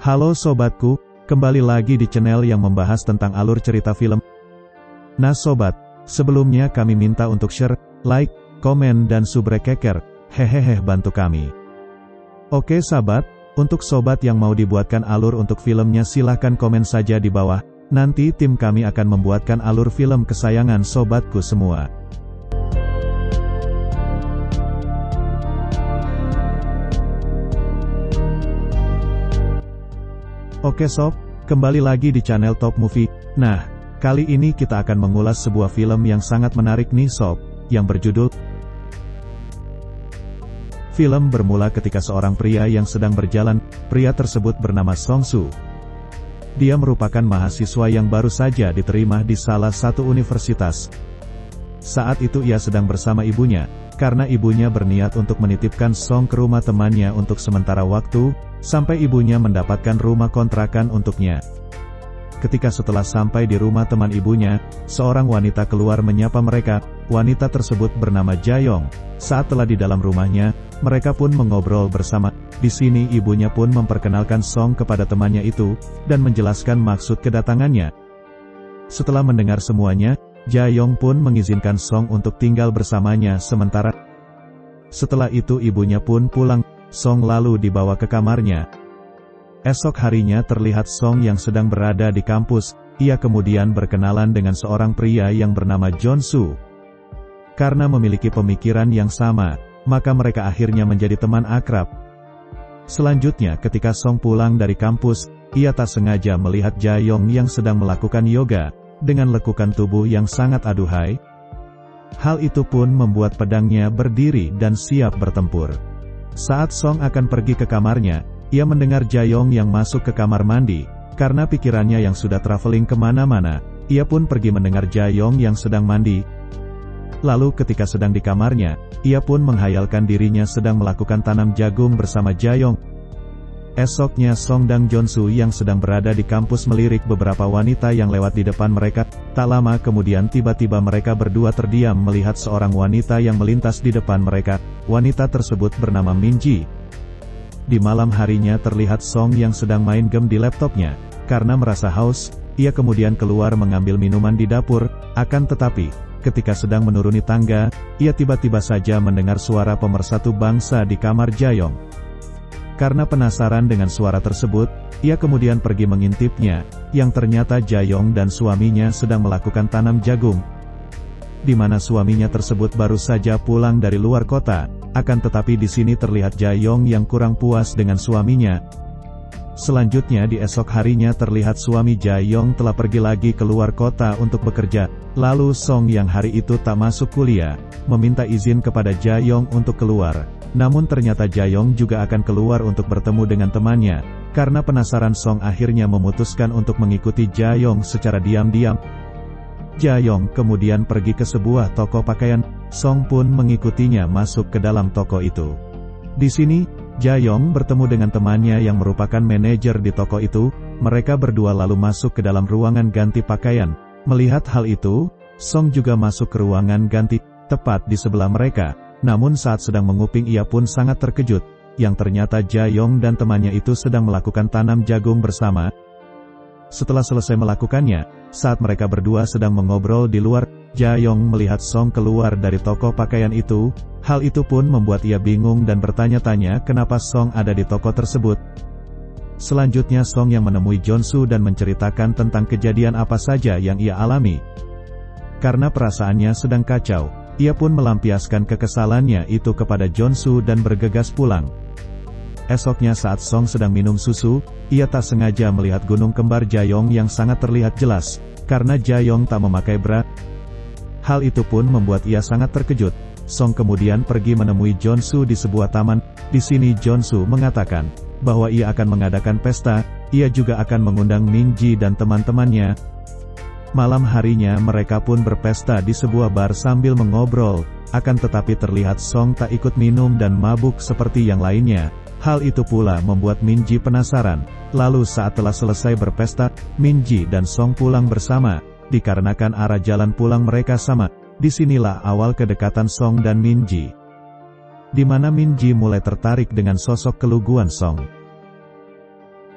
Halo sobatku, kembali lagi di channel yang membahas tentang alur cerita film. Nah sobat, sebelumnya kami minta untuk share, like, komen dan subscribe, hehehe bantu kami. Oke sahabat, untuk sobat yang mau dibuatkan alur untuk filmnya silahkan komen saja di bawah, nanti tim kami akan membuatkan alur film kesayangan sobatku semua. Oke sob, kembali lagi di channel Top Movie. Nah, kali ini kita akan mengulas sebuah film yang sangat menarik nih sob, yang berjudul. Film bermula ketika seorang pria yang sedang berjalan, pria tersebut bernama Song Soo. Dia merupakan mahasiswa yang baru saja diterima di salah satu universitas. Saat itu ia sedang bersama ibunya, karena ibunya berniat untuk menitipkan Song ke rumah temannya untuk sementara waktu, sampai ibunya mendapatkan rumah kontrakan untuknya. Ketika setelah sampai di rumah teman ibunya, seorang wanita keluar menyapa mereka. Wanita tersebut bernama Jae-yong. Saat telah di dalam rumahnya, mereka pun mengobrol bersama. Di sini ibunya pun memperkenalkan Song kepada temannya itu, dan menjelaskan maksud kedatangannya. Setelah mendengar semuanya, Jae-yong pun mengizinkan Song untuk tinggal bersamanya sementara. Setelah itu ibunya pun pulang. Song lalu dibawa ke kamarnya. Esok harinya terlihat Song yang sedang berada di kampus. Ia kemudian berkenalan dengan seorang pria yang bernama Jong-soo. Karena memiliki pemikiran yang sama, maka mereka akhirnya menjadi teman akrab. Selanjutnya ketika Song pulang dari kampus, ia tak sengaja melihat Jae-yong yang sedang melakukan yoga, dengan lekukan tubuh yang sangat aduhai. Hal itu pun membuat pedangnya berdiri dan siap bertempur. Saat Song akan pergi ke kamarnya, ia mendengar Jae-yong yang masuk ke kamar mandi. Karena pikirannya yang sudah traveling kemana-mana, ia pun pergi mendengar Jae-yong yang sedang mandi. Lalu ketika sedang di kamarnya, ia pun menghayalkan dirinya sedang melakukan tanam jagung bersama Jae-yong. Esoknya Song dan Jong-soo yang sedang berada di kampus melirik beberapa wanita yang lewat di depan mereka. Tak lama kemudian tiba-tiba mereka berdua terdiam melihat seorang wanita yang melintas di depan mereka. Wanita tersebut bernama Min-ji. Di malam harinya terlihat Song yang sedang main game di laptopnya. Karena merasa haus, ia kemudian keluar mengambil minuman di dapur. Akan tetapi, ketika sedang menuruni tangga, ia tiba-tiba saja mendengar suara pemersatu bangsa di kamar Jae-yong. Karena penasaran dengan suara tersebut, ia kemudian pergi mengintipnya, yang ternyata Jae-yong dan suaminya sedang melakukan tanam jagung. Di mana suaminya tersebut baru saja pulang dari luar kota, akan tetapi di sini terlihat Jae-yong yang kurang puas dengan suaminya. Selanjutnya di esok harinya terlihat suami Jae-yong telah pergi lagi ke luar kota untuk bekerja. Lalu Song yang hari itu tak masuk kuliah, meminta izin kepada Jae-yong untuk keluar. Namun ternyata Jae-yong juga akan keluar untuk bertemu dengan temannya. Karena penasaran Song akhirnya memutuskan untuk mengikuti Jae-yong secara diam-diam. Jae-yong kemudian pergi ke sebuah toko pakaian. Song pun mengikutinya masuk ke dalam toko itu. Di sini, Jae-yong bertemu dengan temannya yang merupakan manajer di toko itu. Mereka berdua lalu masuk ke dalam ruangan ganti pakaian. Melihat hal itu, Song juga masuk ke ruangan ganti, tepat di sebelah mereka. Namun saat sedang menguping ia pun sangat terkejut, yang ternyata Jae-yong dan temannya itu sedang melakukan tanam jagung bersama. Setelah selesai melakukannya, saat mereka berdua sedang mengobrol di luar, Jae-yong melihat Song keluar dari toko pakaian itu. Hal itu pun membuat ia bingung dan bertanya-tanya kenapa Song ada di toko tersebut. Selanjutnya Song yang menemui Jong-soo dan menceritakan tentang kejadian apa saja yang ia alami. Karena perasaannya sedang kacau, ia pun melampiaskan kekesalannya itu kepada Jong-soo dan bergegas pulang. Esoknya saat Song sedang minum susu, ia tak sengaja melihat gunung kembar Jae-yong yang sangat terlihat jelas, karena Jae-yong tak memakai bra. Hal itu pun membuat ia sangat terkejut. Song kemudian pergi menemui Jong-soo di sebuah taman. Di sini Jong-soo mengatakan bahwa ia akan mengadakan pesta. Ia juga akan mengundang Min-ji dan teman-temannya. Malam harinya mereka pun berpesta di sebuah bar sambil mengobrol. Akan tetapi terlihat Song tak ikut minum dan mabuk seperti yang lainnya. Hal itu pula membuat Min-ji penasaran. Lalu saat telah selesai berpesta, Min-ji dan Song pulang bersama. Dikarenakan arah jalan pulang mereka sama. Disinilah awal kedekatan Song dan Min-ji. Di mana Min-ji mulai tertarik dengan sosok keluguan Song.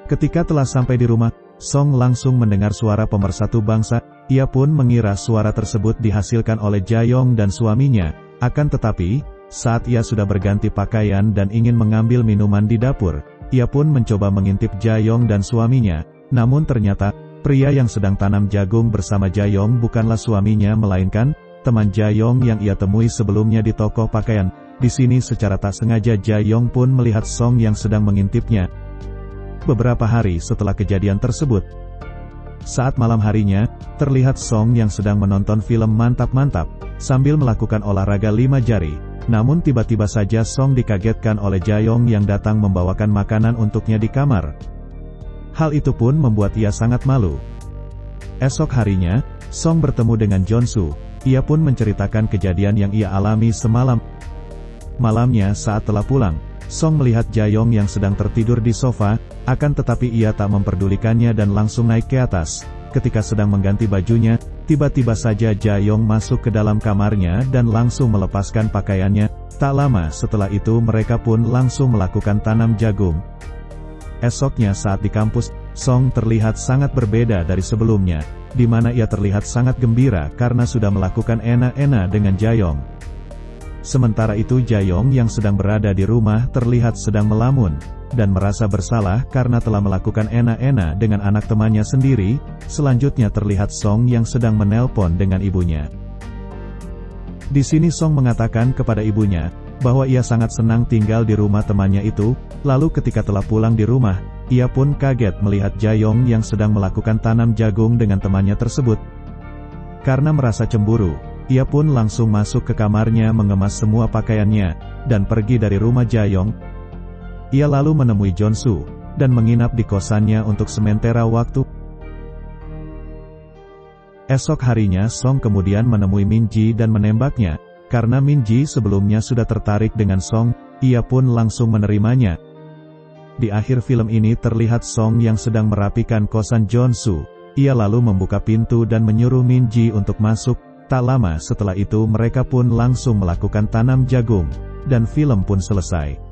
Ketika telah sampai di rumah, Song langsung mendengar suara pemersatu bangsa. Ia pun mengira suara tersebut dihasilkan oleh Ja-yong dan suaminya. Akan tetapi, saat ia sudah berganti pakaian dan ingin mengambil minuman di dapur, ia pun mencoba mengintip Ja-yong dan suaminya. Namun ternyata, pria yang sedang tanam jagung bersama Ja-yong bukanlah suaminya melainkan teman Ja-yong yang ia temui sebelumnya di toko pakaian. Di sini secara tak sengaja Ja-yong pun melihat Song yang sedang mengintipnya. Beberapa hari setelah kejadian tersebut, saat malam harinya, terlihat Song yang sedang menonton film mantap-mantap, sambil melakukan olahraga 5 jari. Namun tiba-tiba saja Song dikagetkan oleh Ja-yong yang datang membawakan makanan untuknya di kamar. Hal itu pun membuat ia sangat malu. Esok harinya, Song bertemu dengan Jeon-su. Ia pun menceritakan kejadian yang ia alami semalam. Malamnya saat telah pulang, Song melihat Ja-yong yang sedang tertidur di sofa, akan tetapi ia tak memperdulikannya dan langsung naik ke atas. Ketika sedang mengganti bajunya, tiba-tiba saja Ja-yong masuk ke dalam kamarnya dan langsung melepaskan pakaiannya. Tak lama setelah itu mereka pun langsung melakukan tanam jagung. Esoknya saat di kampus, Song terlihat sangat berbeda dari sebelumnya, di mana ia terlihat sangat gembira karena sudah melakukan enak-enak dengan Ja-yong. Sementara itu Ja-yong yang sedang berada di rumah terlihat sedang melamun, dan merasa bersalah karena telah melakukan enak-enak dengan anak temannya sendiri. Selanjutnya terlihat Song yang sedang menelpon dengan ibunya. Di sini Song mengatakan kepada ibunya, bahwa ia sangat senang tinggal di rumah temannya itu. Lalu ketika telah pulang di rumah, ia pun kaget melihat Ja-yong yang sedang melakukan tanam jagung dengan temannya tersebut. Karena merasa cemburu, ia pun langsung masuk ke kamarnya mengemas semua pakaiannya, dan pergi dari rumah Ja-yong. Ia lalu menemui Jeon-su, dan menginap di kosannya untuk sementara waktu. Esok harinya Song kemudian menemui Min-ji dan menembaknya. Karena Min-ji sebelumnya sudah tertarik dengan Song, ia pun langsung menerimanya. Di akhir film ini terlihat Song yang sedang merapikan kosan Jeon-su. Ia lalu membuka pintu dan menyuruh Min-ji untuk masuk. Tak lama setelah itu mereka pun langsung melakukan tanam jagung, dan film pun selesai.